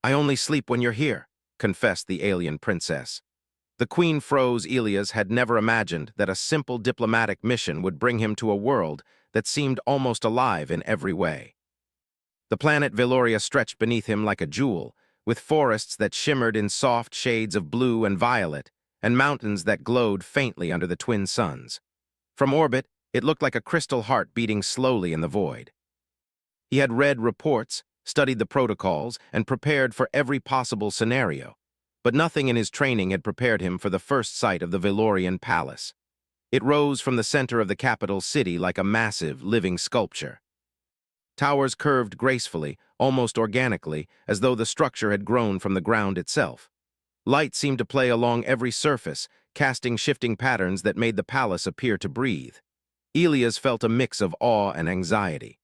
"I only sleep when you're here," confessed the alien princess. The queen froze. Elias had never imagined that a simple diplomatic mission would bring him to a world that seemed almost alive in every way. The planet Veloria stretched beneath him like a jewel, with forests that shimmered in soft shades of blue and violet, and mountains that glowed faintly under the twin suns. From orbit, it looked like a crystal heart beating slowly in the void. He had read reports, studied the protocols, and prepared for every possible scenario, but nothing in his training had prepared him for the first sight of the Velorian palace. It rose from the center of the capital city like a massive, living sculpture. Towers curved gracefully, almost organically, as though the structure had grown from the ground itself. Light seemed to play along every surface, casting shifting patterns that made the palace appear to breathe. Elias felt a mix of awe and anxiety.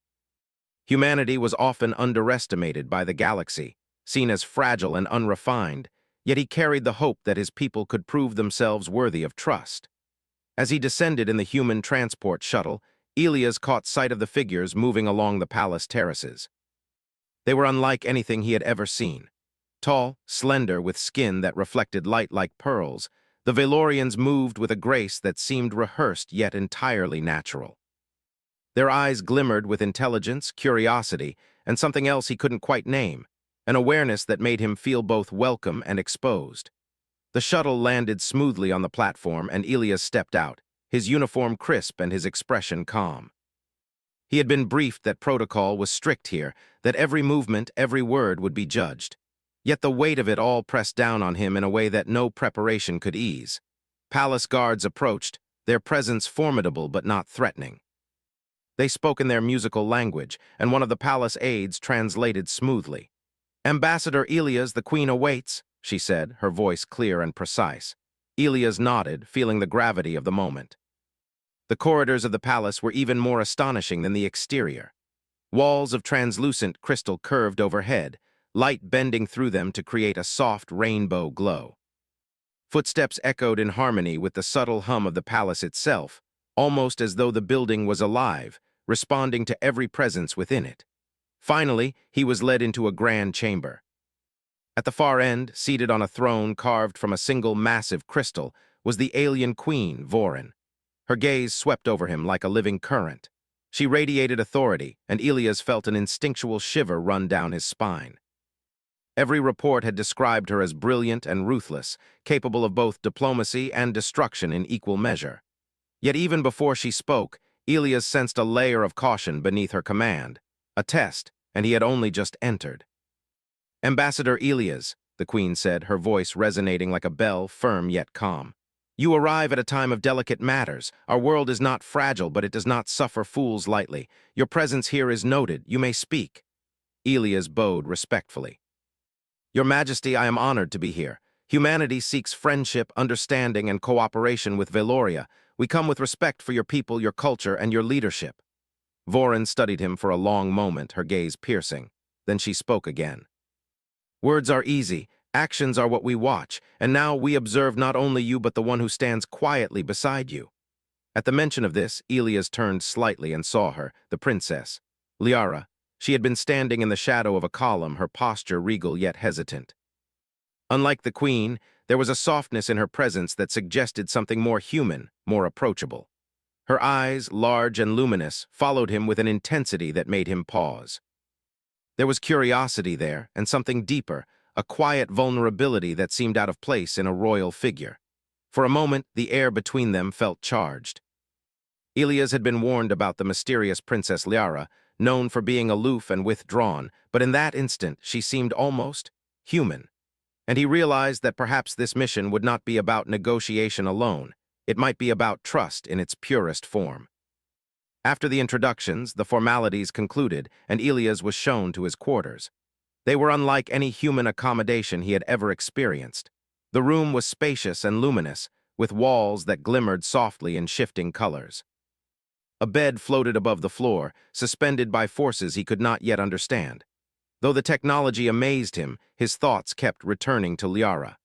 Humanity was often underestimated by the galaxy, seen as fragile and unrefined, yet he carried the hope that his people could prove themselves worthy of trust. As he descended in the human transport shuttle, Elias caught sight of the figures moving along the palace terraces. They were unlike anything he had ever seen. Tall, slender, with skin that reflected light like pearls, the Velorians moved with a grace that seemed rehearsed yet entirely natural. Their eyes glimmered with intelligence, curiosity, and something else he couldn't quite name, an awareness that made him feel both welcome and exposed. The shuttle landed smoothly on the platform, and Elias stepped out, his uniform crisp and his expression calm. He had been briefed that protocol was strict here, that every movement, every word would be judged. Yet the weight of it all pressed down on him in a way that no preparation could ease. Palace guards approached, their presence formidable but not threatening. They spoke in their musical language, and one of the palace aides translated smoothly. "Ambassador Elias, the queen awaits," she said, her voice clear and precise. Elias nodded, feeling the gravity of the moment. The corridors of the palace were even more astonishing than the exterior. Walls of translucent crystal curved overhead, light bending through them to create a soft rainbow glow. Footsteps echoed in harmony with the subtle hum of the palace itself, almost as though the building was alive, responding to every presence within it. Finally, he was led into a grand chamber. At the far end, seated on a throne carved from a single massive crystal, was the alien queen, Vorin. Her gaze swept over him like a living current. She radiated authority, and Elias felt an instinctual shiver run down his spine. Every report had described her as brilliant and ruthless, capable of both diplomacy and destruction in equal measure. Yet even before she spoke, Elias sensed a layer of caution beneath her command. A test, and he had only just entered. "Ambassador Elias," the queen said, her voice resonating like a bell, firm yet calm. "You arrive at a time of delicate matters. Our world is not fragile, but it does not suffer fools lightly. Your presence here is noted. You may speak." Elias bowed respectfully. "Your Majesty, I am honored to be here. Humanity seeks friendship, understanding, and cooperation with Veloria. We come with respect for your people, your culture, and your leadership." Vorin studied him for a long moment, her gaze piercing. Then she spoke again. "Words are easy, actions are what we watch, and now we observe not only you but the one who stands quietly beside you." At the mention of this, Elias turned slightly and saw her, the princess, Liara. She had been standing in the shadow of a column, her posture regal yet hesitant. Unlike the queen, there was a softness in her presence that suggested something more human, more approachable. Her eyes, large and luminous, followed him with an intensity that made him pause. There was curiosity there, and something deeper, a quiet vulnerability that seemed out of place in a royal figure. For a moment, the air between them felt charged. Elias had been warned about the mysterious Princess Liara, known for being aloof and withdrawn, but in that instant she seemed almost human. And he realized that perhaps this mission would not be about negotiation alone. It might be about trust in its purest form. After the introductions, the formalities concluded, and Elias was shown to his quarters. They were unlike any human accommodation he had ever experienced. The room was spacious and luminous, with walls that glimmered softly in shifting colors. A bed floated above the floor, suspended by forces he could not yet understand. Though the technology amazed him, his thoughts kept returning to Liara.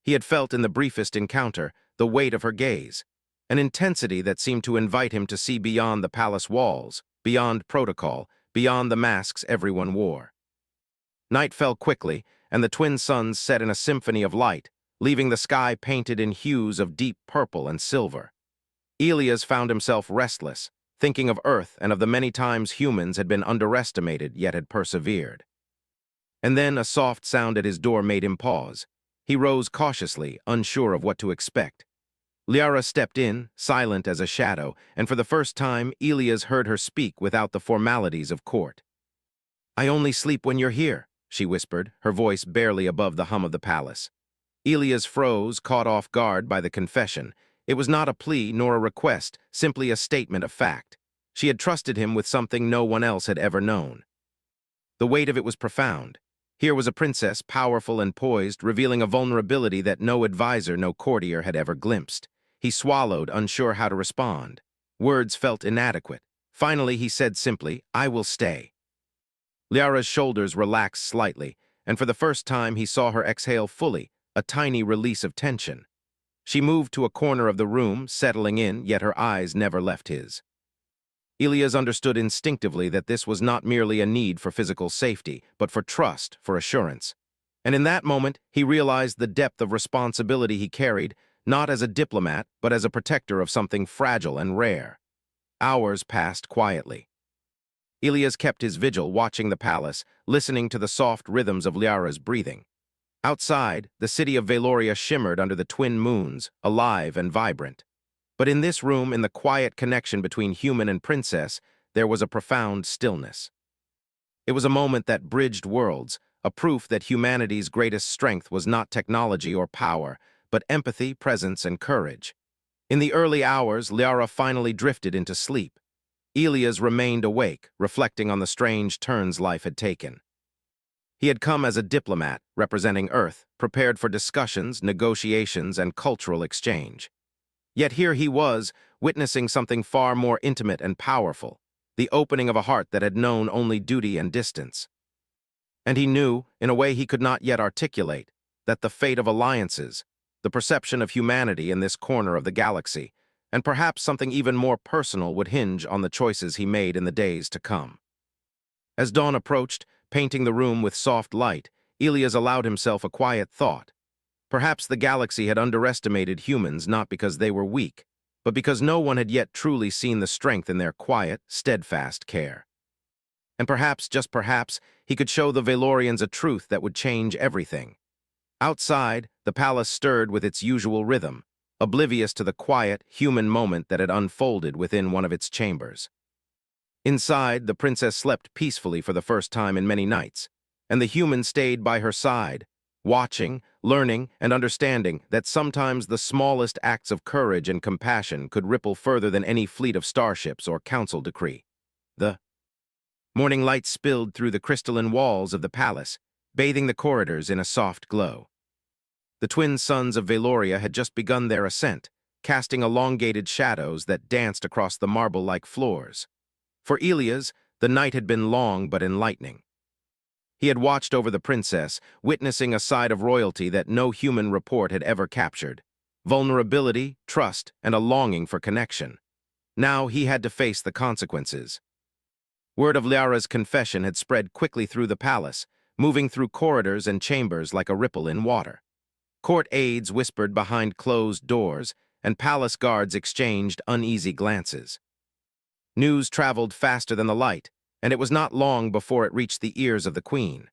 He had felt in the briefest encounter the weight of her gaze, an intensity that seemed to invite him to see beyond the palace walls, beyond protocol, beyond the masks everyone wore. Night fell quickly, and the twin suns set in a symphony of light, leaving the sky painted in hues of deep purple and silver. Elias found himself restless, thinking of Earth and of the many times humans had been underestimated yet had persevered. And then a soft sound at his door made him pause. He rose cautiously, unsure of what to expect. Liara stepped in, silent as a shadow, and for the first time, Elias heard her speak without the formalities of court. "I only sleep when you're here," she whispered, her voice barely above the hum of the palace. Elias froze, caught off guard by the confession. It was not a plea nor a request, simply a statement of fact. She had trusted him with something no one else had ever known. The weight of it was profound. Here was a princess, powerful and poised, revealing a vulnerability that no advisor, no courtier had ever glimpsed. He swallowed, unsure how to respond. Words felt inadequate. Finally, he said simply, "I will stay." Liara's shoulders relaxed slightly, and for the first time he saw her exhale fully, a tiny release of tension. She moved to a corner of the room, settling in, yet her eyes never left his. Elias understood instinctively that this was not merely a need for physical safety, but for trust, for assurance. And in that moment, he realized the depth of responsibility he carried, not as a diplomat, but as a protector of something fragile and rare. Hours passed quietly. Elias kept his vigil, watching the palace, listening to the soft rhythms of Liara's breathing. Outside, the city of Valoria shimmered under the twin moons, alive and vibrant. But in this room, in the quiet connection between human and princess, there was a profound stillness. It was a moment that bridged worlds, a proof that humanity's greatest strength was not technology or power, but empathy, presence, and courage. In the early hours, Liara finally drifted into sleep. Elias remained awake, reflecting on the strange turns life had taken. He had come as a diplomat, representing Earth, prepared for discussions, negotiations, and cultural exchange. Yet here he was, witnessing something far more intimate and powerful, the opening of a heart that had known only duty and distance. And he knew, in a way he could not yet articulate, that the fate of alliances, the perception of humanity in this corner of the galaxy, and perhaps something even more personal would hinge on the choices he made in the days to come. As dawn approached, painting the room with soft light, Elias allowed himself a quiet thought. Perhaps the galaxy had underestimated humans not because they were weak, but because no one had yet truly seen the strength in their quiet, steadfast care. And perhaps, just perhaps, he could show the Valorians a truth that would change everything. Outside, the palace stirred with its usual rhythm, oblivious to the quiet, human moment that had unfolded within one of its chambers. Inside, the princess slept peacefully for the first time in many nights, and the human stayed by her side, watching, learning, and understanding that sometimes the smallest acts of courage and compassion could ripple further than any fleet of starships or council decree. The morning light spilled through the crystalline walls of the palace, bathing the corridors in a soft glow. The twin suns of Valoria had just begun their ascent, casting elongated shadows that danced across the marble-like floors. For Elias, the night had been long but enlightening. He had watched over the princess, witnessing a side of royalty that no human report had ever captured. Vulnerability, trust, and a longing for connection. Now he had to face the consequences. Word of Liara's confession had spread quickly through the palace, moving through corridors and chambers like a ripple in water. Court aides whispered behind closed doors, and palace guards exchanged uneasy glances. News traveled faster than the light, and it was not long before it reached the ears of the queen.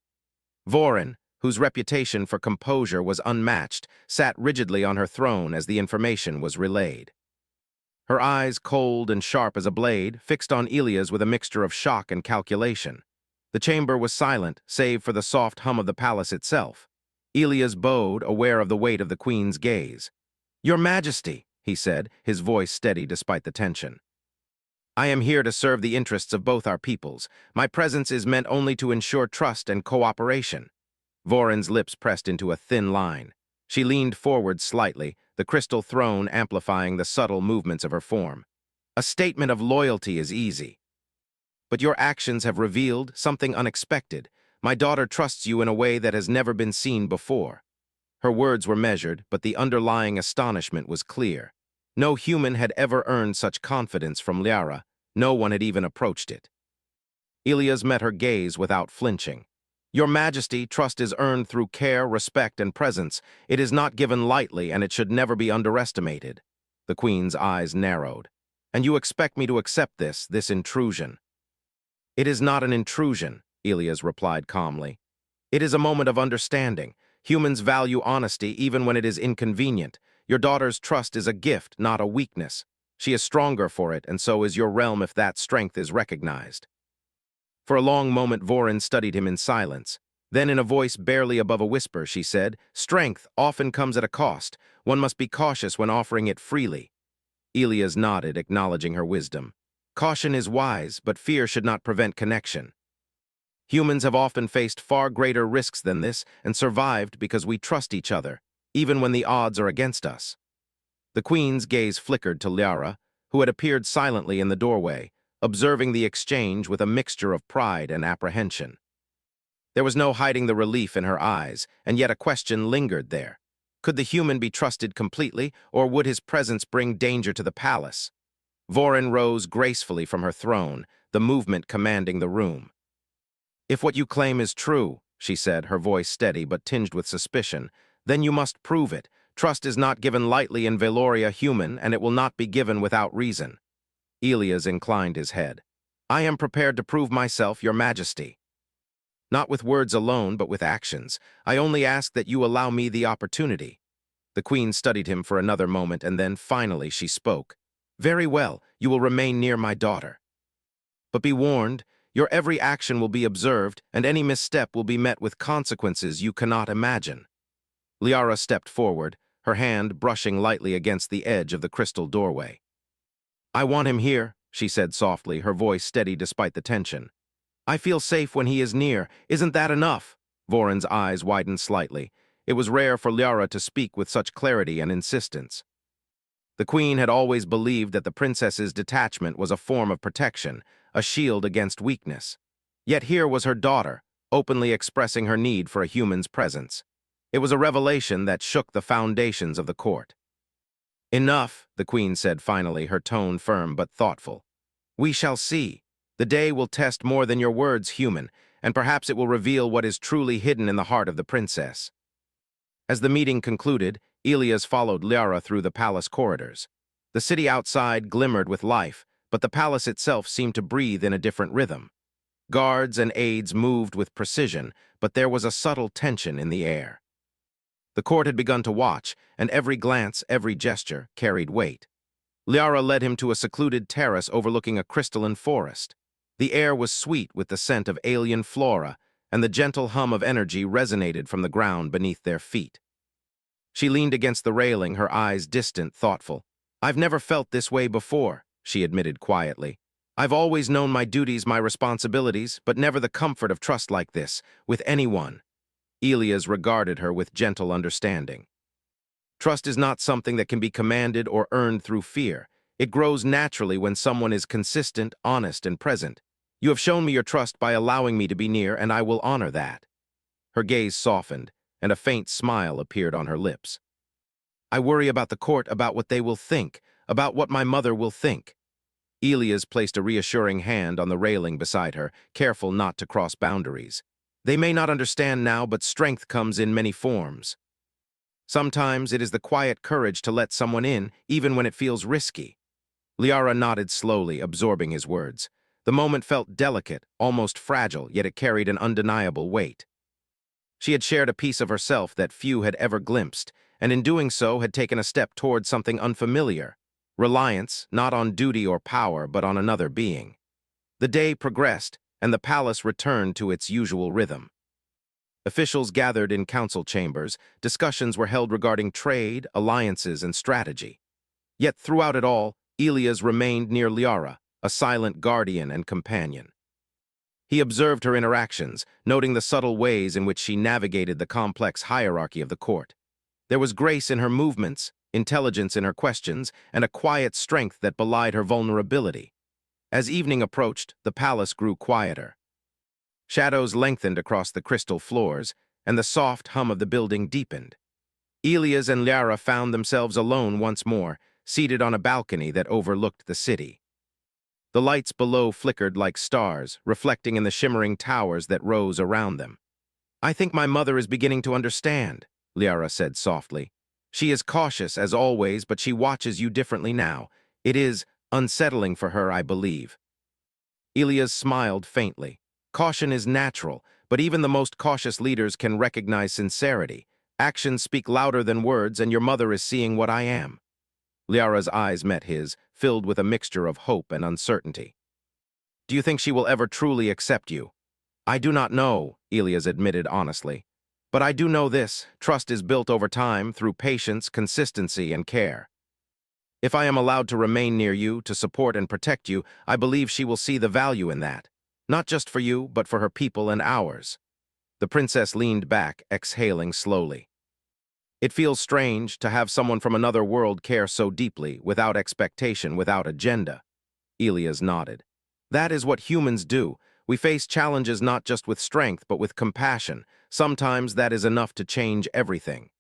Voren, whose reputation for composure was unmatched, sat rigidly on her throne as the information was relayed. Her eyes, cold and sharp as a blade, fixed on Elias with a mixture of shock and calculation. The chamber was silent, save for the soft hum of the palace itself. Elias bowed, aware of the weight of the queen's gaze. "Your Majesty," he said, his voice steady despite the tension. "I am here to serve the interests of both our peoples. My presence is meant only to ensure trust and cooperation." Voren's lips pressed into a thin line. She leaned forward slightly, the crystal throne amplifying the subtle movements of her form. "A statement of loyalty is easy. But your actions have revealed something unexpected. My daughter trusts you in a way that has never been seen before." Her words were measured, but the underlying astonishment was clear. No human had ever earned such confidence from Liara. No one had even approached it. Elias met her gaze without flinching. Your Majesty, trust is earned through care, respect, and presence. It is not given lightly, and it should never be underestimated. The Queen's eyes narrowed. And you expect me to accept this intrusion? It is not an intrusion, Elias replied calmly. It is a moment of understanding. Humans value honesty even when it is inconvenient. Your daughter's trust is a gift, not a weakness. She is stronger for it, and so is your realm if that strength is recognized. For a long moment, Vorin studied him in silence. Then, in a voice barely above a whisper, she said, "Strength often comes at a cost. One must be cautious when offering it freely." Elias nodded, acknowledging her wisdom. Caution is wise, but fear should not prevent connection. Humans have often faced far greater risks than this and survived because we trust each other, even when the odds are against us. The Queen's gaze flickered to Liara, who had appeared silently in the doorway, observing the exchange with a mixture of pride and apprehension. There was no hiding the relief in her eyes, and yet a question lingered there. Could the human be trusted completely, or would his presence bring danger to the palace? Vorin rose gracefully from her throne, the movement commanding the room. "If what you claim is true," she said, her voice steady but tinged with suspicion, "then you must prove it. Trust is not given lightly in Veloria human, and it will not be given without reason." Elias inclined his head. "I am prepared to prove myself, Your Majesty. Not with words alone, but with actions. I only ask that you allow me the opportunity." The Queen studied him for another moment, and then, finally, she spoke. "Very well, you will remain near my daughter. But be warned, your every action will be observed, and any misstep will be met with consequences you cannot imagine." Liara stepped forward, her hand brushing lightly against the edge of the crystal doorway. "I want him here," she said softly, her voice steady despite the tension. "I feel safe when he is near. Isn't that enough?" Vorin's eyes widened slightly. It was rare for Liara to speak with such clarity and insistence. The Queen had always believed that the princess's detachment was a form of protection, a shield against weakness. Yet here was her daughter, openly expressing her need for a human's presence. It was a revelation that shook the foundations of the court. "Enough," the Queen said finally, her tone firm but thoughtful. "We shall see. The day will test more than your words, human, and perhaps it will reveal what is truly hidden in the heart of the princess." As the meeting concluded, Elias followed Liara through the palace corridors. The city outside glimmered with life, but the palace itself seemed to breathe in a different rhythm. Guards and aides moved with precision, but there was a subtle tension in the air. The court had begun to watch, and every glance, every gesture, carried weight. Liara led him to a secluded terrace overlooking a crystalline forest. The air was sweet with the scent of alien flora, and the gentle hum of energy resonated from the ground beneath their feet. She leaned against the railing, her eyes distant, thoughtful. "I've never felt this way before," she admitted quietly. "I've always known my duties, my responsibilities, but never the comfort of trust like this, with anyone." Elias regarded her with gentle understanding. "Trust is not something that can be commanded or earned through fear. It grows naturally when someone is consistent, honest, and present. You have shown me your trust by allowing me to be near, and I will honor that." Her gaze softened, and a faint smile appeared on her lips. "I worry about the court, about what they will think, about what my mother will think." Elias placed a reassuring hand on the railing beside her, careful not to cross boundaries. "They may not understand now, but strength comes in many forms. Sometimes it is the quiet courage to let someone in, even when it feels risky." Liara nodded slowly, absorbing his words. The moment felt delicate, almost fragile, yet it carried an undeniable weight. She had shared a piece of herself that few had ever glimpsed, and in doing so had taken a step toward something unfamiliar. Reliance, not on duty or power, but on another being. The day progressed, and the palace returned to its usual rhythm. Officials gathered in council chambers, discussions were held regarding trade, alliances, and strategy. Yet throughout it all, Elias remained near Liara, a silent guardian and companion. He observed her interactions, noting the subtle ways in which she navigated the complex hierarchy of the court. There was grace in her movements, intelligence in her questions, and a quiet strength that belied her vulnerability. As evening approached, the palace grew quieter. Shadows lengthened across the crystal floors, and the soft hum of the building deepened. Elias and Liara found themselves alone once more, seated on a balcony that overlooked the city. The lights below flickered like stars, reflecting in the shimmering towers that rose around them. I think my mother is beginning to understand, Liara said softly. She is cautious, as always, but she watches you differently now. It is unsettling for her, I believe. Elias smiled faintly. Caution is natural, but even the most cautious leaders can recognize sincerity. Actions speak louder than words, and your mother is seeing what I am. Liara's eyes met his, filled with a mixture of hope and uncertainty. Do you think she will ever truly accept you? I do not know, Elias admitted honestly. But I do know this: trust is built over time through patience, consistency, and care. If I am allowed to remain near you, to support and protect you, I believe she will see the value in that. Not just for you, but for her people and ours. The princess leaned back, exhaling slowly. It feels strange to have someone from another world care so deeply, without expectation, without agenda. Elias nodded. That is what humans do. We face challenges not just with strength, but with compassion. Sometimes that is enough to change everything.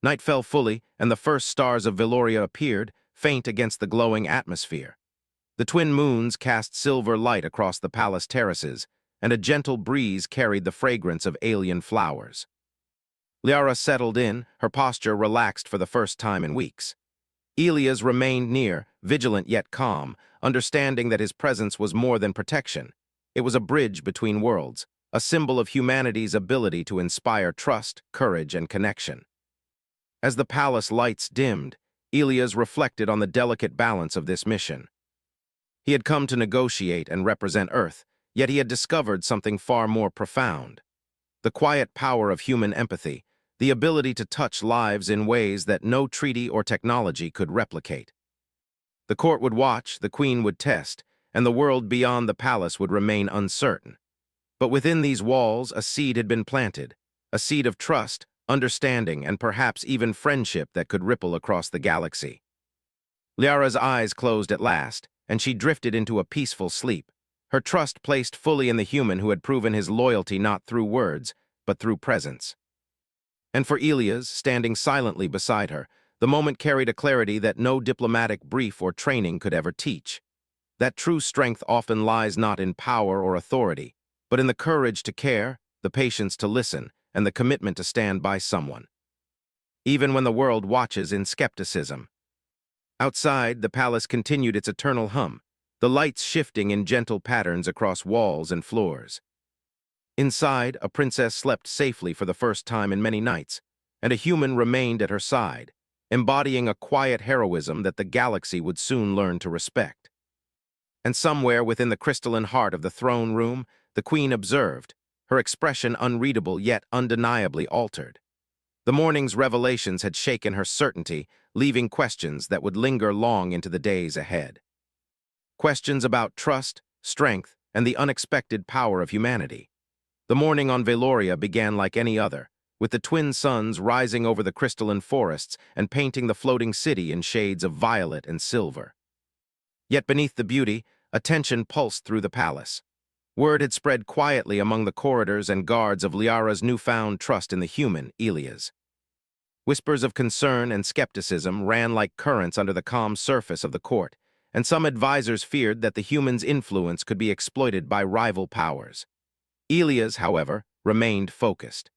Night fell fully, and the first stars of Veloria appeared, faint against the glowing atmosphere. The twin moons cast silver light across the palace terraces, and a gentle breeze carried the fragrance of alien flowers. Liara settled in, her posture relaxed for the first time in weeks. Elias remained near, vigilant yet calm, understanding that his presence was more than protection. It was a bridge between worlds, a symbol of humanity's ability to inspire trust, courage, and connection. As the palace lights dimmed, Elias reflected on the delicate balance of this mission. He had come to negotiate and represent Earth, yet he had discovered something far more profound. The quiet power of human empathy, the ability to touch lives in ways that no treaty or technology could replicate. The court would watch, the queen would test, and the world beyond the palace would remain uncertain. But within these walls, a seed had been planted, a seed of trust, understanding, and perhaps even friendship that could ripple across the galaxy. Liara's eyes closed at last, and she drifted into a peaceful sleep, her trust placed fully in the human who had proven his loyalty not through words, but through presence. And for Elias, standing silently beside her, the moment carried a clarity that no diplomatic brief or training could ever teach. That true strength often lies not in power or authority, but in the courage to care, the patience to listen, and the commitment to stand by someone, even when the world watches in skepticism. Outside, the palace continued its eternal hum, the lights shifting in gentle patterns across walls and floors. Inside, a princess slept safely for the first time in many nights, and a human remained at her side, embodying a quiet heroism that the galaxy would soon learn to respect. And somewhere within the crystalline heart of the throne room, the queen observed, her expression unreadable yet undeniably altered. The morning's revelations had shaken her certainty, leaving questions that would linger long into the days ahead. Questions about trust, strength, and the unexpected power of humanity. The morning on Veloria began like any other, with the twin suns rising over the crystalline forests and painting the floating city in shades of violet and silver. Yet beneath the beauty, a tension pulsed through the palace. Word had spread quietly among the corridors and guards of Liara's newfound trust in the human, Elias. Whispers of concern and skepticism ran like currents under the calm surface of the court, and some advisors feared that the human's influence could be exploited by rival powers. Elias, however, remained focused.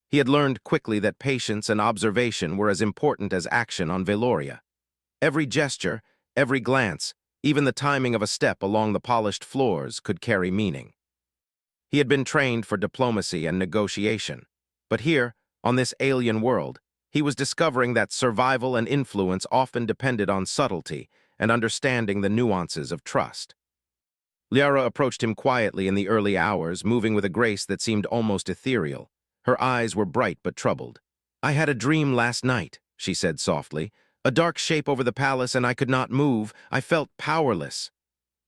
He had learned quickly that patience and observation were as important as action on Veloria. Every gesture, every glance, even the timing of a step along the polished floors could carry meaning. He had been trained for diplomacy and negotiation, but here, on this alien world, he was discovering that survival and influence often depended on subtlety and understanding the nuances of trust. Liara approached him quietly in the early hours, moving with a grace that seemed almost ethereal. Her eyes were bright but troubled. "I had a dream last night," she said softly. "A dark shape over the palace, and I could not move. I felt powerless."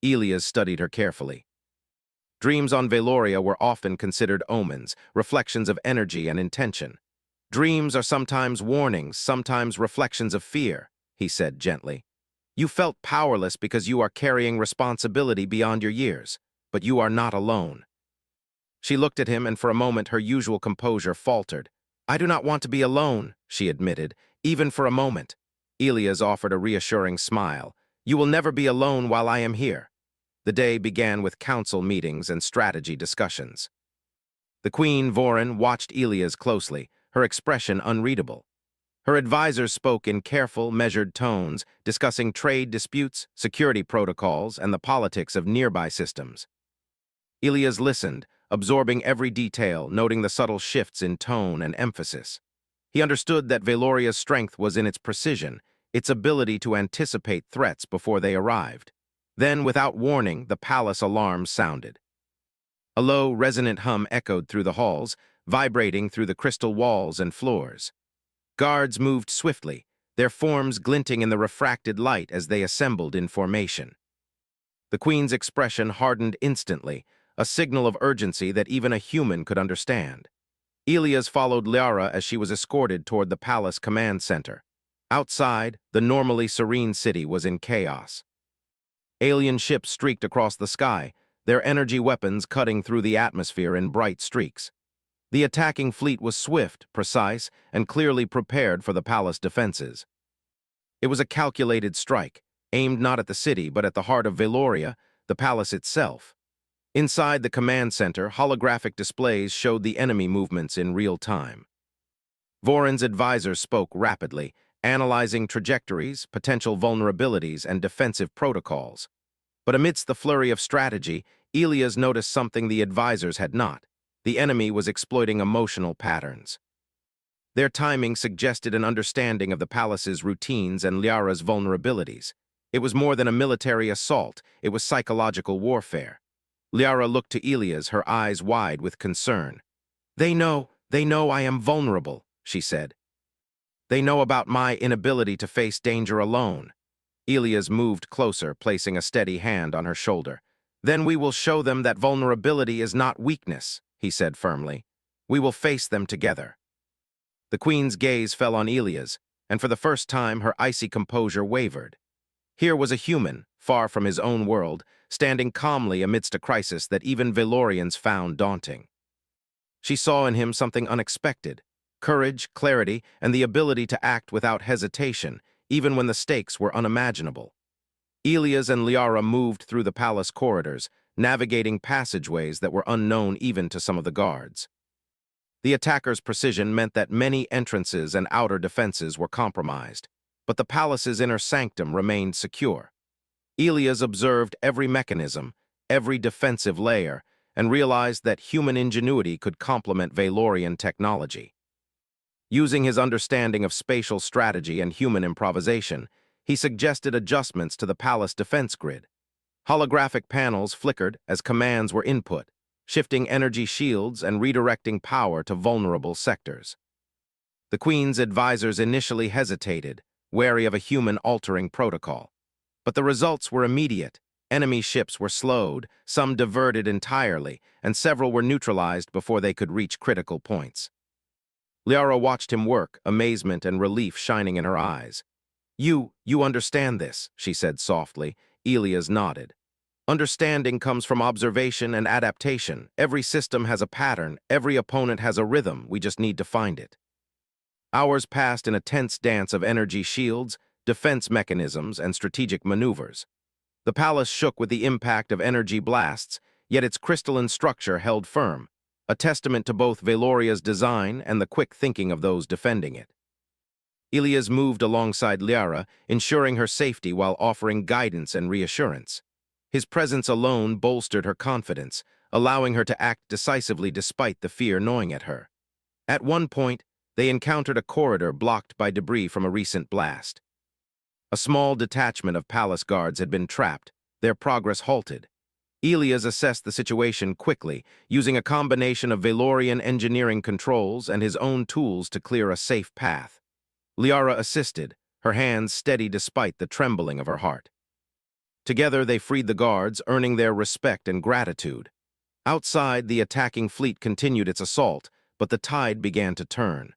Elias studied her carefully. Dreams on Veloria were often considered omens, reflections of energy and intention. "Dreams are sometimes warnings, sometimes reflections of fear," he said gently. "You felt powerless because you are carrying responsibility beyond your years, but you are not alone." She looked at him, and for a moment her usual composure faltered. "I do not want to be alone," she admitted, "even for a moment." Elias offered a reassuring smile. "You will never be alone while I am here." The day began with council meetings and strategy discussions. The queen, Vorin, watched Elias closely, her expression unreadable. Her advisors spoke in careful, measured tones, discussing trade disputes, security protocols, and the politics of nearby systems. Elias listened, absorbing every detail, noting the subtle shifts in tone and emphasis. He understood that Valoria's strength was in its precision, its ability to anticipate threats before they arrived. Then, without warning, the palace alarms sounded. A low, resonant hum echoed through the halls, vibrating through the crystal walls and floors. Guards moved swiftly, their forms glinting in the refracted light as they assembled in formation. The queen's expression hardened instantly, a signal of urgency that even a human could understand. Elias followed Liara as she was escorted toward the palace command center. Outside, the normally serene city was in chaos. Alien ships streaked across the sky, their energy weapons cutting through the atmosphere in bright streaks. The attacking fleet was swift, precise, and clearly prepared for the palace defenses. It was a calculated strike, aimed not at the city but at the heart of Valoria, the palace itself. Inside the command center, holographic displays showed the enemy movements in real time. Vorin's advisors spoke rapidly, analyzing trajectories, potential vulnerabilities, and defensive protocols. But amidst the flurry of strategy, Elias noticed something the advisors had not. The enemy was exploiting emotional patterns. Their timing suggested an understanding of the palace's routines and Liara's vulnerabilities. It was more than a military assault, it was psychological warfare. Liara looked to Elias, her eyes wide with concern. They know I am vulnerable, she said. They know about my inability to face danger alone. Elias moved closer, placing a steady hand on her shoulder. Then we will show them that vulnerability is not weakness, he said firmly. We will face them together. The queen's gaze fell on Elias, and for the first time her icy composure wavered. Here was a human, far from his own world, standing calmly amidst a crisis that even Valorians found daunting. She saw in him something unexpected: courage, clarity, and the ability to act without hesitation, even when the stakes were unimaginable. Elias and Liara moved through the palace corridors, navigating passageways that were unknown even to some of the guards. The attackers' precision meant that many entrances and outer defenses were compromised, but the palace's inner sanctum remained secure. Elias observed every mechanism, every defensive layer, and realized that human ingenuity could complement Valorian technology. Using his understanding of spatial strategy and human improvisation, he suggested adjustments to the palace defense grid. Holographic panels flickered as commands were input, shifting energy shields and redirecting power to vulnerable sectors. The Queen's advisors initially hesitated, wary of a human-altering protocol. But the results were immediate. Enemy ships were slowed, some diverted entirely, and several were neutralized before they could reach critical points. Liara watched him work, amazement and relief shining in her eyes. You understand this," she said softly. Elias nodded. "Understanding comes from observation and adaptation. Every system has a pattern, every opponent has a rhythm, we just need to find it." Hours passed in a tense dance of energy shields, defense mechanisms, and strategic maneuvers. The palace shook with the impact of energy blasts, yet its crystalline structure held firm, a testament to both Valoria's design and the quick thinking of those defending it. Elias moved alongside Liara, ensuring her safety while offering guidance and reassurance. His presence alone bolstered her confidence, allowing her to act decisively despite the fear gnawing at her. At one point, they encountered a corridor blocked by debris from a recent blast. A small detachment of palace guards had been trapped, their progress halted. Elias assessed the situation quickly, using a combination of Valorian engineering controls and his own tools to clear a safe path. Liara assisted, her hands steady despite the trembling of her heart. Together they freed the guards, earning their respect and gratitude. Outside, the attacking fleet continued its assault, but the tide began to turn.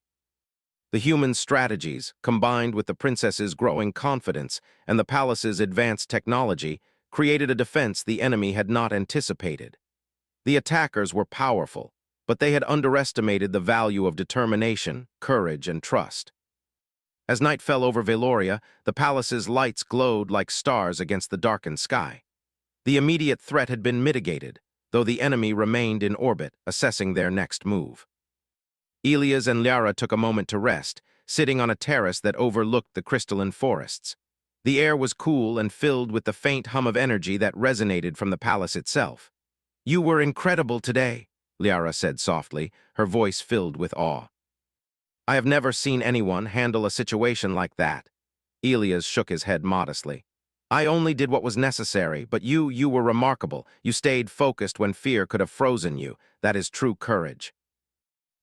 The human strategies, combined with the princess's growing confidence and the palace's advanced technology, created a defense the enemy had not anticipated. The attackers were powerful, but they had underestimated the value of determination, courage, and trust. As night fell over Valoria, the palace's lights glowed like stars against the darkened sky. The immediate threat had been mitigated. though the enemy remained in orbit, assessing their next move. Ilias and Liara took a moment to rest, sitting on a terrace that overlooked the crystalline forests. The air was cool and filled with the faint hum of energy that resonated from the palace itself. "You were incredible today," Liara said softly, her voice filled with awe. "I have never seen anyone handle a situation like that." Ilias shook his head modestly. "I only did what was necessary, but you were remarkable. You stayed focused when fear could have frozen you. That is true courage."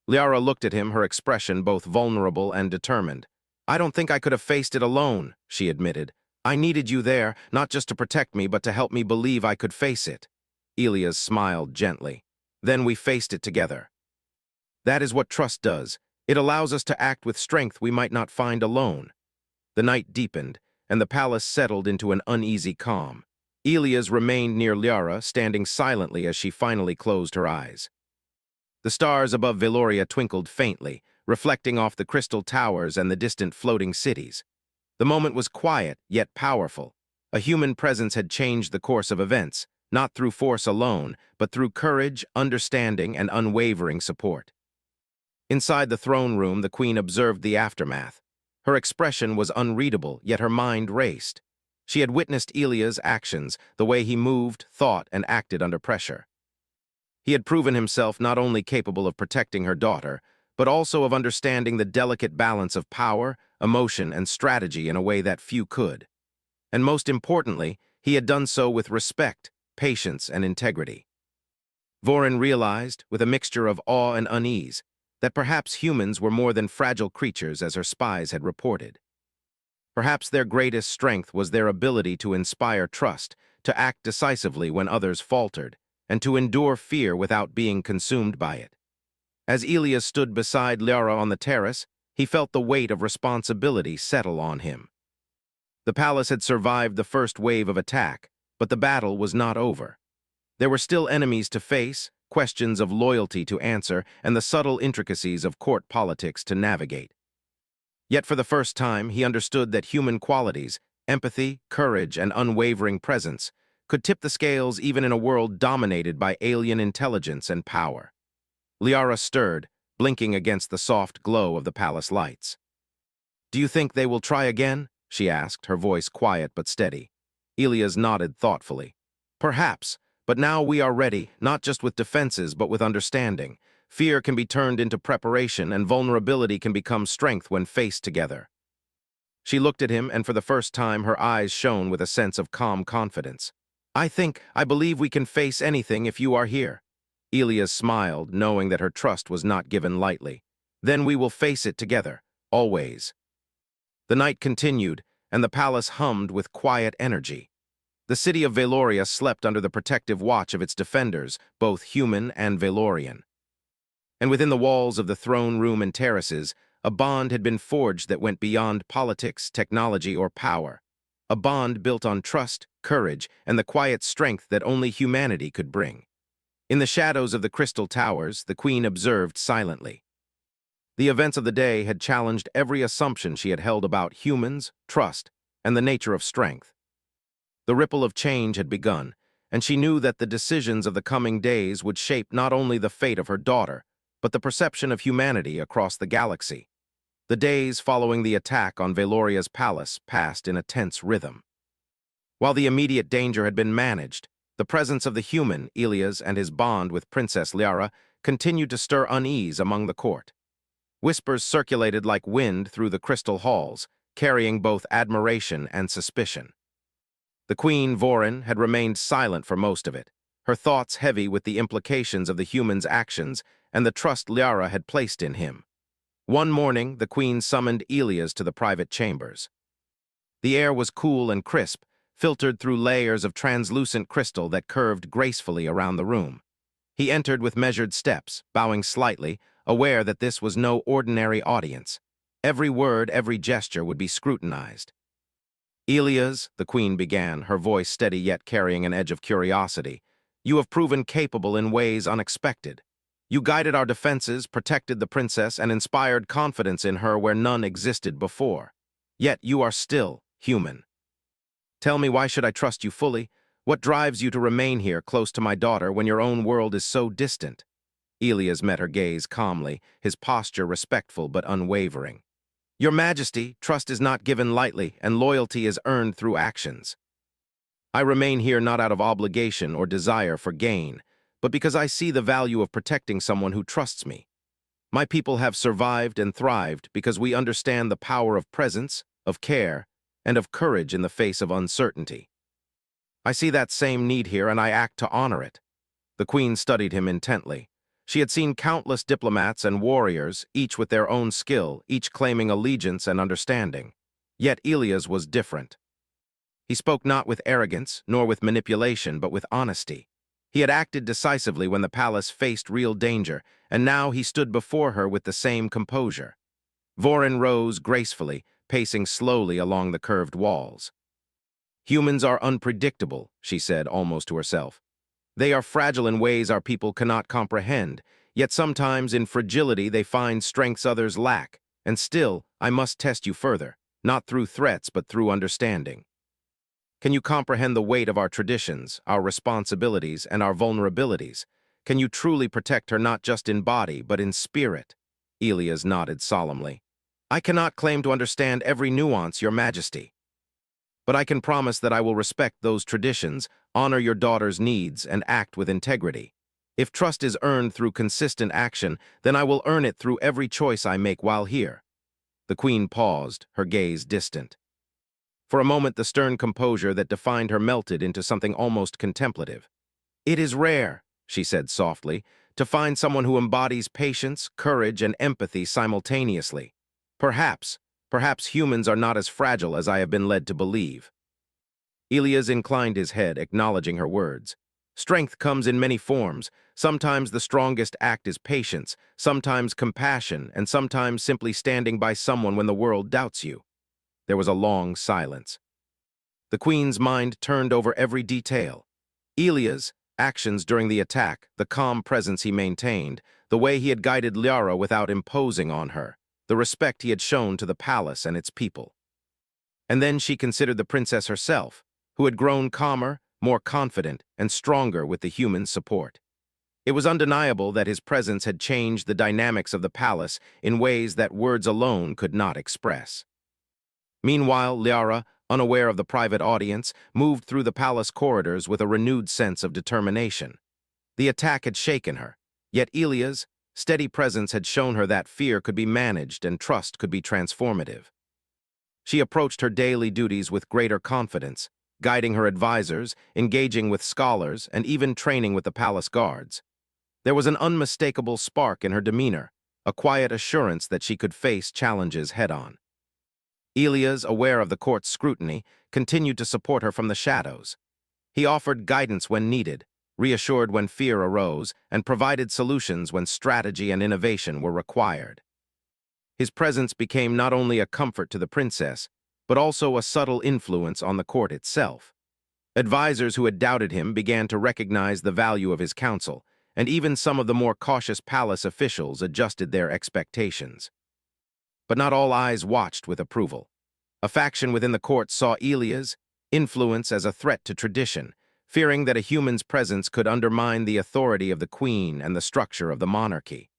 Liara looked at him, her expression both vulnerable and determined. "I don't think I could have faced it alone," she admitted. "I needed you there, not just to protect me, but to help me believe I could face it." Ilias smiled gently. "Then we faced it together. That is what trust does. It allows us to act with strength we might not find alone." The night deepened, and the palace settled into an uneasy calm. Ilias remained near Liara, standing silently as she finally closed her eyes. The stars above Veloria twinkled faintly, reflecting off the crystal towers and the distant floating cities. The moment was quiet, yet powerful. A human presence had changed the course of events, not through force alone, but through courage, understanding, and unwavering support. Inside the throne room, the queen observed the aftermath. Her expression was unreadable, yet her mind raced. She had witnessed Ilia's actions, the way he moved, thought, and acted under pressure. He had proven himself not only capable of protecting her daughter, but also of understanding the delicate balance of power, emotion, and strategy in a way that few could. And most importantly, he had done so with respect, patience, and integrity. Vorin realized, with a mixture of awe and unease, that perhaps humans were more than fragile creatures as her spies had reported. Perhaps their greatest strength was their ability to inspire trust, to act decisively when others faltered, and to endure fear without being consumed by it. As Ilias stood beside Liara on the terrace, he felt the weight of responsibility settle on him. The palace had survived the first wave of attack, but the battle was not over. There were still enemies to face, questions of loyalty to answer, and the subtle intricacies of court politics to navigate. Yet for the first time, he understood that human qualities, empathy, courage, and unwavering presence, could tip the scales even in a world dominated by alien intelligence and power. Liara stirred, blinking against the soft glow of the palace lights. "Do you think they will try again?" she asked, her voice quiet but steady. Ilias nodded thoughtfully. "Perhaps, but now we are ready, not just with defenses but with understanding. Fear can be turned into preparation, and vulnerability can become strength when faced together." She looked at him, and for the first time her eyes shone with a sense of calm confidence. I believe we can face anything if you are here." Ilias smiled, knowing that her trust was not given lightly. "Then we will face it together, always." The night continued, and the palace hummed with quiet energy. The city of Veloria slept under the protective watch of its defenders, both human and Velorian. And within the walls of the throne room and terraces, a bond had been forged that went beyond politics, technology, or power. A bond built on trust, courage, and the quiet strength that only humanity could bring. In the shadows of the crystal towers, the queen observed silently. The events of the day had challenged every assumption she had held about humans, trust, and the nature of strength. The ripple of change had begun, and she knew that the decisions of the coming days would shape not only the fate of her daughter, but the perception of humanity across the galaxy. The days following the attack on Veloria's palace passed in a tense rhythm. While the immediate danger had been managed, the presence of the human, Ilias, and his bond with Princess Liara continued to stir unease among the court. Whispers circulated like wind through the crystal halls, carrying both admiration and suspicion. The Queen, Vorin, had remained silent for most of it, her thoughts heavy with the implications of the human's actions and the trust Liara had placed in him. One morning, the Queen summoned Ilias to the private chambers. The air was cool and crisp, filtered through layers of translucent crystal that curved gracefully around the room. He entered with measured steps, bowing slightly, aware that this was no ordinary audience. Every word, every gesture would be scrutinized. "Ilias," the queen began, her voice steady yet carrying an edge of curiosity, "you have proven capable in ways unexpected. You guided our defenses, protected the princess, and inspired confidence in her where none existed before. Yet you are still human. Tell me, why should I trust you fully? What drives you to remain here close to my daughter when your own world is so distant? Elias met her gaze calmly, his posture respectful but unwavering. Your Majesty, trust is not given lightly, and loyalty is earned through actions. I remain here not out of obligation or desire for gain, but because I see the value of protecting someone who trusts me. My people have survived and thrived because we understand the power of presence, of care, and of courage in the face of uncertainty. I see that same need here, and I act to honor it. The queen studied him intently. She had seen countless diplomats and warriors, each with their own skill, each claiming allegiance and understanding. Yet Elias was different. He spoke not with arrogance, nor with manipulation, but with honesty. He had acted decisively when the palace faced real danger, and now he stood before her with the same composure. Vorin rose gracefully, pacing slowly along the curved walls. Humans are unpredictable, she said almost to herself. They are fragile in ways our people cannot comprehend, yet sometimes in fragility they find strengths others lack. And still, I must test you further, not through threats but through understanding. Can you comprehend the weight of our traditions, our responsibilities, and our vulnerabilities? Can you truly protect her not just in body, but in spirit? Elias nodded solemnly. I cannot claim to understand every nuance, Your Majesty. But I can promise that I will respect those traditions, honor your daughter's needs, and act with integrity. If trust is earned through consistent action, then I will earn it through every choice I make while here. The queen paused, her gaze distant. For a moment, the stern composure that defined her melted into something almost contemplative. It is rare, she said softly, to find someone who embodies patience, courage, and empathy simultaneously. Perhaps humans are not as fragile as I have been led to believe. Elias inclined his head, acknowledging her words. Strength comes in many forms. Sometimes the strongest act is patience, sometimes compassion, and sometimes simply standing by someone when the world doubts you. There was a long silence. The queen's mind turned over every detail. Elias' actions during the attack, the calm presence he maintained, the way he had guided Liara without imposing on her, the respect he had shown to the palace and its people. And then she considered the princess herself, who had grown calmer, more confident, and stronger with the human support. It was undeniable that his presence had changed the dynamics of the palace in ways that words alone could not express. Meanwhile, Liara, unaware of the private audience, moved through the palace corridors with a renewed sense of determination. The attack had shaken her, yet Elia's steady presence had shown her that fear could be managed and trust could be transformative. She approached her daily duties with greater confidence, guiding her advisors, engaging with scholars, and even training with the palace guards. There was an unmistakable spark in her demeanor, a quiet assurance that she could face challenges head-on. Elias, aware of the court's scrutiny, continued to support her from the shadows. He offered guidance when needed, reassured when fear arose, and provided solutions when strategy and innovation were required. His presence became not only a comfort to the princess, but also a subtle influence on the court itself. Advisors who had doubted him began to recognize the value of his counsel, and even some of the more cautious palace officials adjusted their expectations. But not all eyes watched with approval. A faction within the court saw Elias' influence as a threat to tradition, fearing that a human's presence could undermine the authority of the queen and the structure of the monarchy.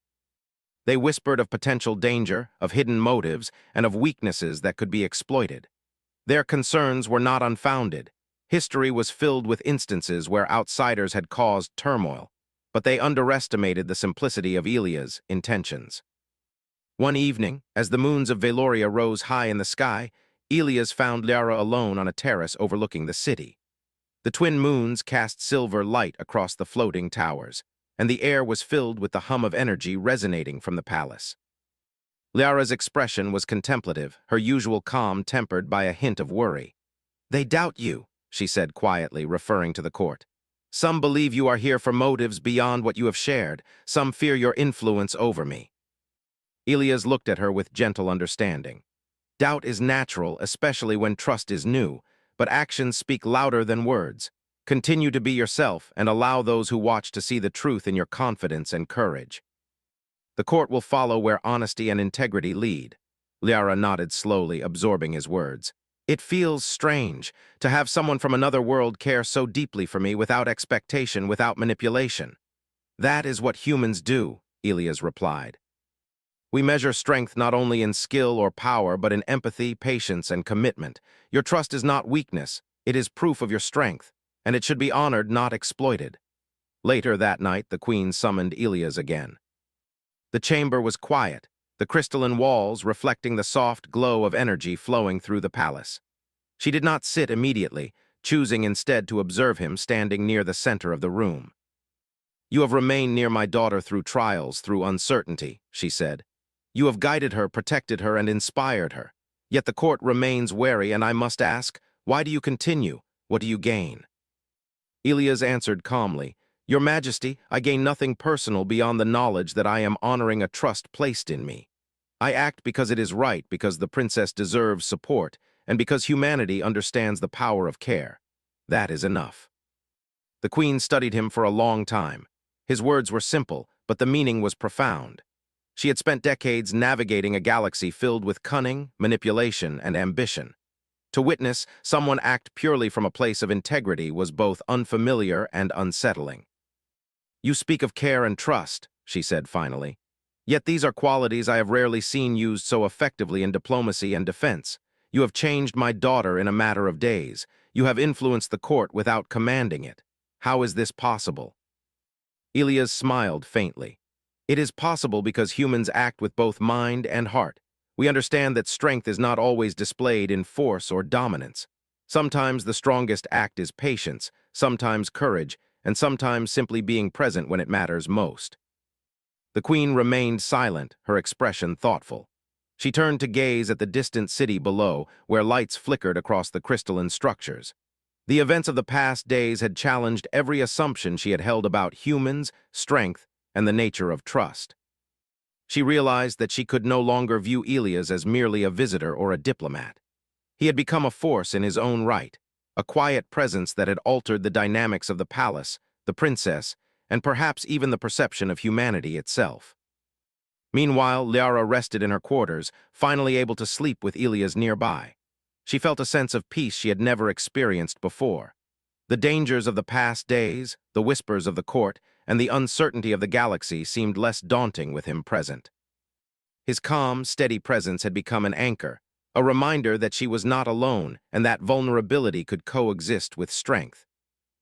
They whispered of potential danger, of hidden motives, and of weaknesses that could be exploited. Their concerns were not unfounded. History was filled with instances where outsiders had caused turmoil, but they underestimated the simplicity of Elias' intentions. One evening, as the moons of Valoria rose high in the sky, Elias found Liara alone on a terrace overlooking the city. The twin moons cast silver light across the floating towers, and the air was filled with the hum of energy resonating from the palace. Liara's expression was contemplative, her usual calm tempered by a hint of worry. "They doubt you," she said quietly, referring to the court. "Some believe you are here for motives beyond what you have shared. Some fear your influence over me." Elias looked at her with gentle understanding. Doubt is natural, especially when trust is new, but actions speak louder than words. Continue to be yourself and allow those who watch to see the truth in your confidence and courage. The court will follow where honesty and integrity lead. Liara nodded slowly, absorbing his words. It feels strange to have someone from another world care so deeply for me without expectation, without manipulation. That is what humans do, Elias replied. We measure strength not only in skill or power, but in empathy, patience, and commitment. Your trust is not weakness, it is proof of your strength, and it should be honored, not exploited. Later that night, the queen summoned Elias again. The chamber was quiet, the crystalline walls reflecting the soft glow of energy flowing through the palace. She did not sit immediately, choosing instead to observe him standing near the center of the room. "You have remained near my daughter through trials, through uncertainty," she said. "You have guided her, protected her, and inspired her. Yet the court remains wary, and I must ask, why do you continue? What do you gain?" Elias answered calmly, "Your Majesty, I gain nothing personal beyond the knowledge that I am honoring a trust placed in me. I act because it is right, because the princess deserves support, and because humanity understands the power of care. That is enough." The queen studied him for a long time. His words were simple, but the meaning was profound. She had spent decades navigating a galaxy filled with cunning, manipulation, and ambition. To witness someone act purely from a place of integrity was both unfamiliar and unsettling. "You speak of care and trust," she said finally. "Yet these are qualities I have rarely seen used so effectively in diplomacy and defense. You have changed my daughter in a matter of days. You have influenced the court without commanding it. How is this possible?" Elias smiled faintly. "It is possible because humans act with both mind and heart. We understand that strength is not always displayed in force or dominance. Sometimes the strongest act is patience, sometimes courage, and sometimes simply being present when it matters most." The queen remained silent, her expression thoughtful. She turned to gaze at the distant city below, where lights flickered across the crystalline structures. The events of the past days had challenged every assumption she had held about humans, strength, and the nature of trust. She realized that she could no longer view Elias as merely a visitor or a diplomat. He had become a force in his own right, a quiet presence that had altered the dynamics of the palace, the princess, and perhaps even the perception of humanity itself. Meanwhile, Liara rested in her quarters, finally able to sleep with Elias nearby. She felt a sense of peace she had never experienced before. The dangers of the past days, the whispers of the court, and the uncertainty of the galaxy seemed less daunting with him present. His calm, steady presence had become an anchor, a reminder that she was not alone and that vulnerability could coexist with strength.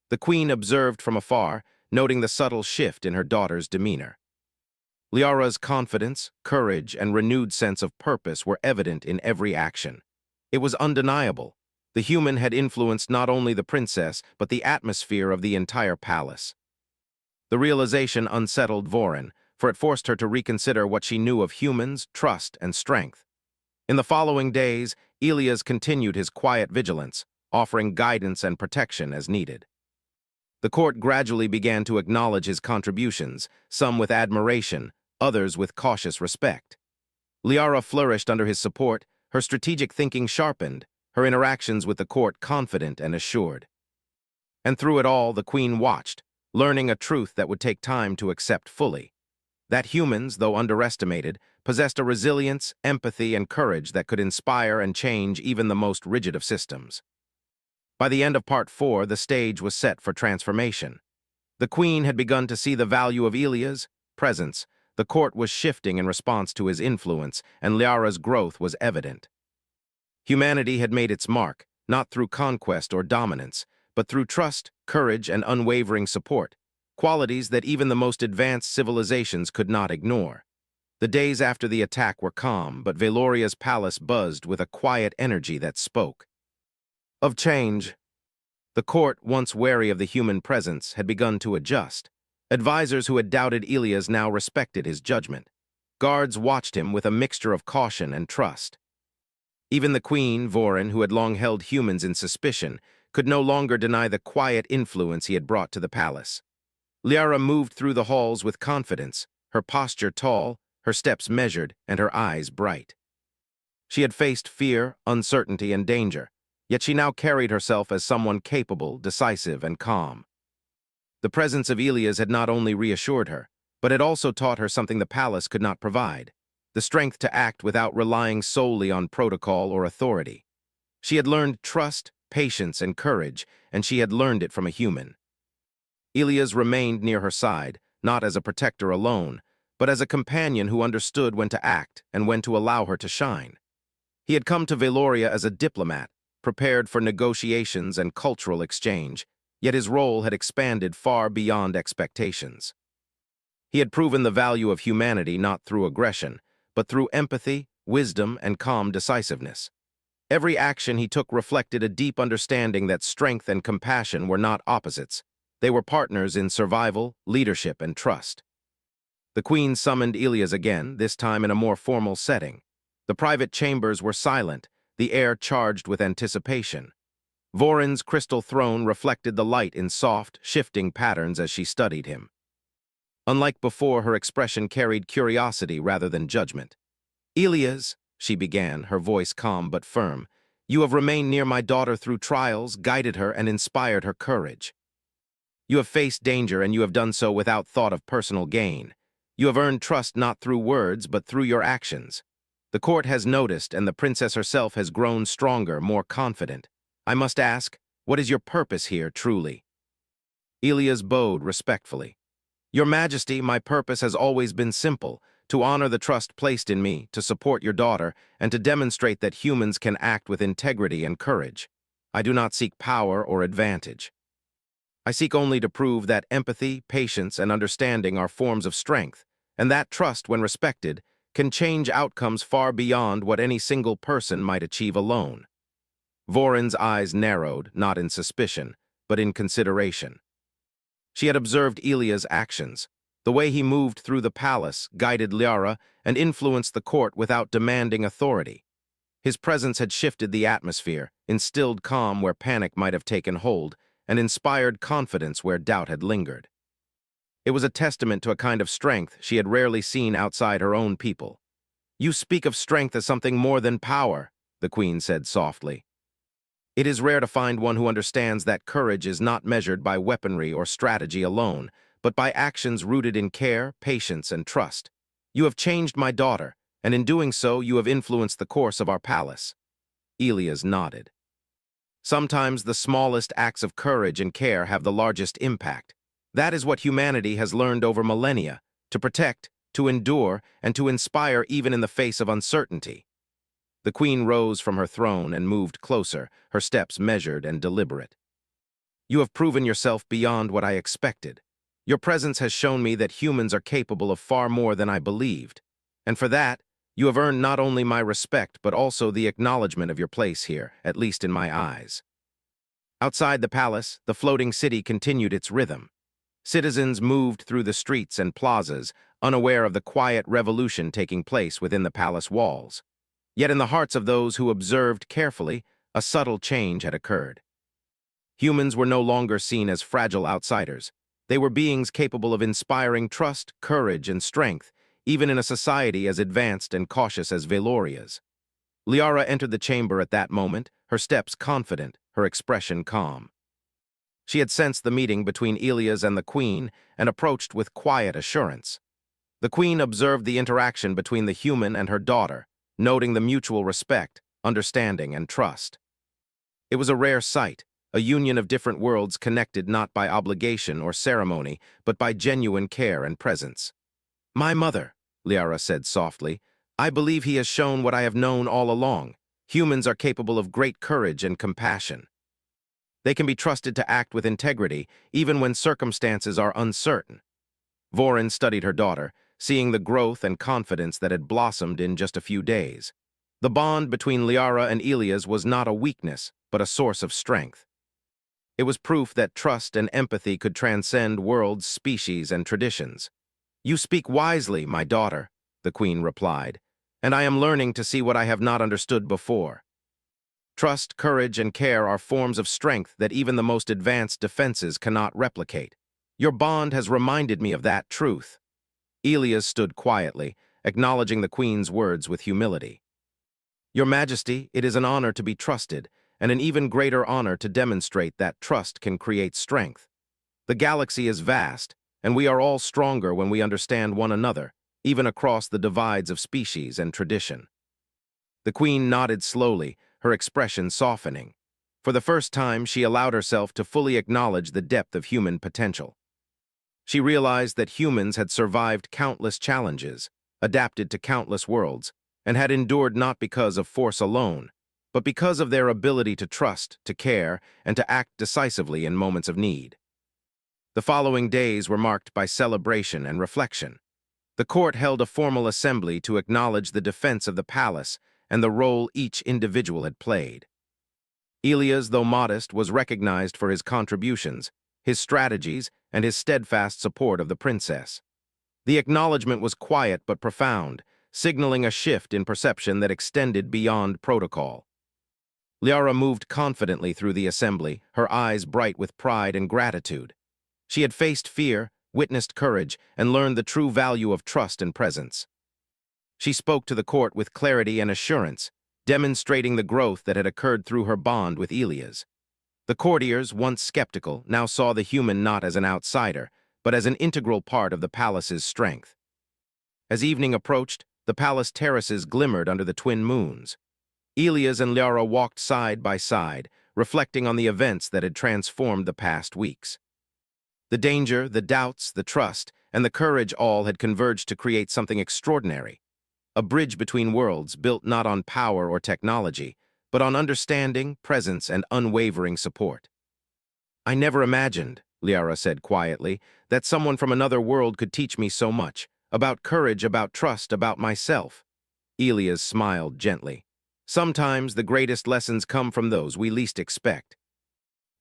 The queen observed from afar, noting the subtle shift in her daughter's demeanor. Liara's confidence, courage, and renewed sense of purpose were evident in every action. It was undeniable. The human had influenced not only the princess, but the atmosphere of the entire palace. The realization unsettled Voren, for it forced her to reconsider what she knew of humans, trust, and strength. In the following days, Elias continued his quiet vigilance, offering guidance and protection as needed. The court gradually began to acknowledge his contributions, some with admiration, others with cautious respect. Liara flourished under his support, her strategic thinking sharpened, her interactions with the court confident and assured. And through it all, the queen watched, learning a truth that would take time to accept fully. That humans, though underestimated, possessed a resilience, empathy, and courage that could inspire and change even the most rigid of systems. By the end of Part 4, the stage was set for transformation. The queen had begun to see the value of Elias' presence. The court was shifting in response to his influence, and Liara's growth was evident. Humanity had made its mark, not through conquest or dominance, but through trust, courage, and unwavering support, qualities that even the most advanced civilizations could not ignore. The days after the attack were calm, but Valoria's palace buzzed with a quiet energy that spoke of change. The court, once wary of the human presence, had begun to adjust. Advisors who had doubted Elias now respected his judgment. Guards watched him with a mixture of caution and trust. Even the queen, Voren, who had long held humans in suspicion, could no longer deny the quiet influence he had brought to the palace. Liara moved through the halls with confidence, her posture tall, her steps measured, and her eyes bright. She had faced fear, uncertainty, and danger, yet she now carried herself as someone capable, decisive, and calm. The presence of Elias had not only reassured her, but had also taught her something the palace could not provide: the strength to act without relying solely on protocol or authority. She had learned trust, patience, and courage, and she had learned it from a human. Ilias remained near her side, not as a protector alone, but as a companion who understood when to act and when to allow her to shine. He had come to Valoria as a diplomat, prepared for negotiations and cultural exchange, yet his role had expanded far beyond expectations. He had proven the value of humanity not through aggression, but through empathy, wisdom, and calm decisiveness. Every action he took reflected a deep understanding that strength and compassion were not opposites. They were partners in survival, leadership, and trust. The queen summoned Ilias again, this time in a more formal setting. The private chambers were silent, the air charged with anticipation. Vorin's crystal throne reflected the light in soft, shifting patterns as she studied him. Unlike before, her expression carried curiosity rather than judgment. "Ilias," she began, her voice calm but firm, "you have remained near my daughter through trials, guided her, and inspired her courage. You have faced danger, and you have done so without thought of personal gain. You have earned trust not through words, but through your actions. The court has noticed, and the princess herself has grown stronger, more confident. I must ask, what is your purpose here, truly?" Ilias bowed respectfully. "Your Majesty, my purpose has always been simple, to honor the trust placed in me, to support your daughter, and to demonstrate that humans can act with integrity and courage. I do not seek power or advantage. I seek only to prove that empathy, patience, and understanding are forms of strength, and that trust, when respected, can change outcomes far beyond what any single person might achieve alone." Vorin's eyes narrowed, not in suspicion, but in consideration. She had observed Ilias' actions, the way he moved through the palace, guided Liara, and influenced the court without demanding authority. His presence had shifted the atmosphere, instilled calm where panic might have taken hold, and inspired confidence where doubt had lingered. It was a testament to a kind of strength she had rarely seen outside her own people. "You speak of strength as something more than power," the queen said softly. "It is rare to find one who understands that courage is not measured by weaponry or strategy alone, but by actions rooted in care, patience, and trust. You have changed my daughter, and in doing so you have influenced the course of our palace." Ilias nodded. "Sometimes the smallest acts of courage and care have the largest impact. That is what humanity has learned over millennia, to protect, to endure, and to inspire even in the face of uncertainty." The queen rose from her throne and moved closer, her steps measured and deliberate. "You have proven yourself beyond what I expected. Your presence has shown me that humans are capable of far more than I believed. And for that, you have earned not only my respect but also the acknowledgement of your place here, at least in my eyes." Outside the palace, the floating city continued its rhythm. Citizens moved through the streets and plazas, unaware of the quiet revolution taking place within the palace walls. Yet in the hearts of those who observed carefully, a subtle change had occurred. Humans were no longer seen as fragile outsiders. They were beings capable of inspiring trust, courage, and strength, even in a society as advanced and cautious as Valoria's. Liara entered the chamber at that moment, her steps confident, her expression calm. She had sensed the meeting between Ilias and the queen and approached with quiet assurance. The queen observed the interaction between the human and her daughter, noting the mutual respect, understanding, and trust. It was a rare sight, a union of different worlds connected not by obligation or ceremony, but by genuine care and presence. "My mother," Liara said softly, "I believe he has shown what I have known all along. Humans are capable of great courage and compassion. They can be trusted to act with integrity, even when circumstances are uncertain." Vorin studied her daughter, seeing the growth and confidence that had blossomed in just a few days. The bond between Liara and Ilias was not a weakness, but a source of strength. It was proof that trust and empathy could transcend worlds, species, and traditions. "You speak wisely, my daughter," the queen replied, "and I am learning to see what I have not understood before. Trust, courage, and care are forms of strength that even the most advanced defenses cannot replicate. Your bond has reminded me of that truth." Ilias stood quietly, acknowledging the queen's words with humility. "Your Majesty, it is an honor to be trusted, and an even greater honor to demonstrate that trust can create strength. The galaxy is vast, and we are all stronger when we understand one another, even across the divides of species and tradition." The queen nodded slowly, her expression softening. For the first time, she allowed herself to fully acknowledge the depth of human potential. She realized that humans had survived countless challenges, adapted to countless worlds, and had endured not because of force alone, but because of their ability to trust, to care, and to act decisively in moments of need. The following days were marked by celebration and reflection. The court held a formal assembly to acknowledge the defense of the palace and the role each individual had played. Ilias, though modest, was recognized for his contributions, his strategies, and his steadfast support of the princess. The acknowledgement was quiet but profound, signaling a shift in perception that extended beyond protocol. Liara moved confidently through the assembly, her eyes bright with pride and gratitude. She had faced fear, witnessed courage, and learned the true value of trust and presence. She spoke to the court with clarity and assurance, demonstrating the growth that had occurred through her bond with Ilias. The courtiers, once skeptical, now saw the human not as an outsider, but as an integral part of the palace's strength. As evening approached, the palace terraces glimmered under the twin moons. Ilias and Liara walked side by side, reflecting on the events that had transformed the past weeks. The danger, the doubts, the trust, and the courage all had converged to create something extraordinary. A bridge between worlds built not on power or technology, but on understanding, presence, and unwavering support. "I never imagined," Liara said quietly, "that someone from another world could teach me so much, about courage, about trust, about myself." Ilias smiled gently. "Sometimes the greatest lessons come from those we least expect."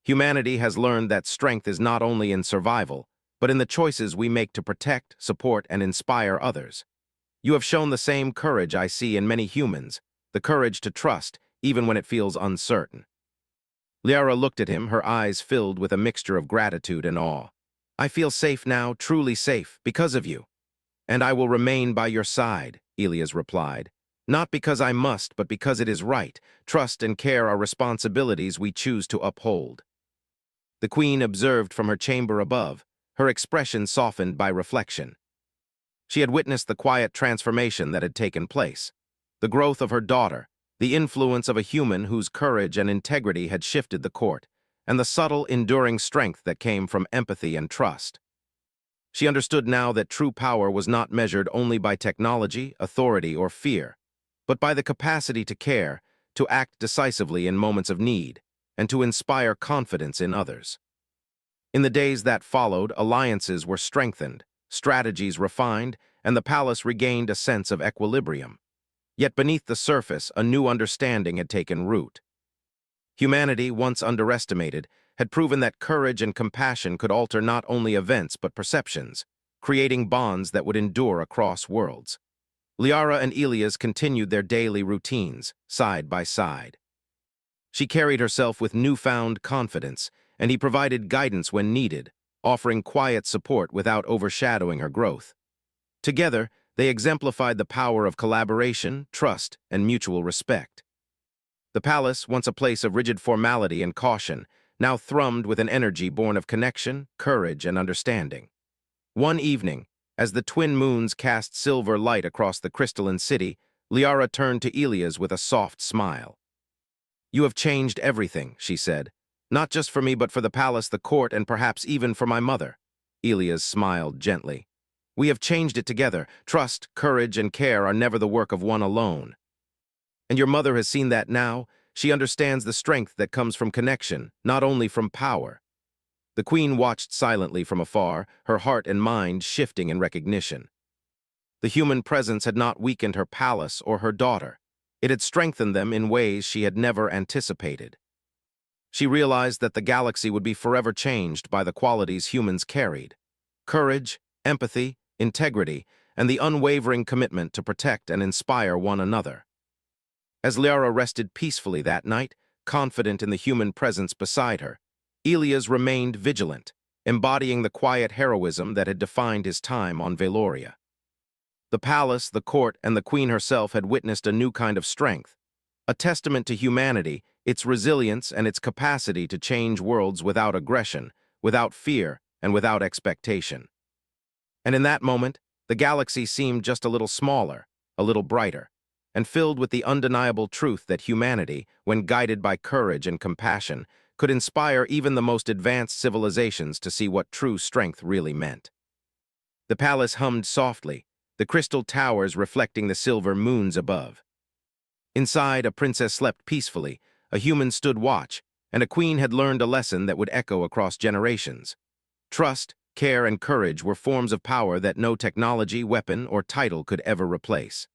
Humanity has learned that strength is not only in survival, but in the choices we make to protect, support, and inspire others. You have shown the same courage I see in many humans, the courage to trust, even when it feels uncertain. Liara looked at him, her eyes filled with a mixture of gratitude and awe. "I feel safe now, truly safe, because of you. And I will remain by your side," Ilias replied. "Not because I must, but because it is right. Trust and care are responsibilities we choose to uphold." The queen observed from her chamber above, her expression softened by reflection. She had witnessed the quiet transformation that had taken place, the growth of her daughter, the influence of a human whose courage and integrity had shifted the court, and the subtle, enduring strength that came from empathy and trust. She understood now that true power was not measured only by technology, authority, or fear, but by the capacity to care, to act decisively in moments of need, and to inspire confidence in others. In the days that followed, alliances were strengthened, strategies refined, and the palace regained a sense of equilibrium. Yet beneath the surface, a new understanding had taken root. Humanity, once underestimated, had proven that courage and compassion could alter not only events but perceptions, creating bonds that would endure across worlds. Liara and Ilias continued their daily routines, side by side. She carried herself with newfound confidence, and he provided guidance when needed, offering quiet support without overshadowing her growth. Together, they exemplified the power of collaboration, trust, and mutual respect. The palace, once a place of rigid formality and caution, now thrummed with an energy born of connection, courage, and understanding. One evening, as the twin moons cast silver light across the crystalline city, Liara turned to Ilias with a soft smile. "You have changed everything," she said. "Not just for me, but for the palace, the court, and perhaps even for my mother." Ilias smiled gently. "We have changed it together. Trust, courage, and care are never the work of one alone. And your mother has seen that now. She understands the strength that comes from connection, not only from power." The queen watched silently from afar, her heart and mind shifting in recognition. The human presence had not weakened her palace or her daughter. It had strengthened them in ways she had never anticipated. She realized that the galaxy would be forever changed by the qualities humans carried: courage, empathy, integrity, and the unwavering commitment to protect and inspire one another. As Liara rested peacefully that night, confident in the human presence beside her, Ilias remained vigilant, embodying the quiet heroism that had defined his time on Veloria. The palace, the court, and the queen herself had witnessed a new kind of strength, a testament to humanity, its resilience, and its capacity to change worlds without aggression, without fear, and without expectation. And in that moment, the galaxy seemed just a little smaller, a little brighter, and filled with the undeniable truth that humanity, when guided by courage and compassion, could inspire even the most advanced civilizations to see what true strength really meant. The palace hummed softly, the crystal towers reflecting the silver moons above. Inside, a princess slept peacefully, a human stood watch, and a queen had learned a lesson that would echo across generations. Trust, care, and courage were forms of power that no technology, weapon, or title could ever replace.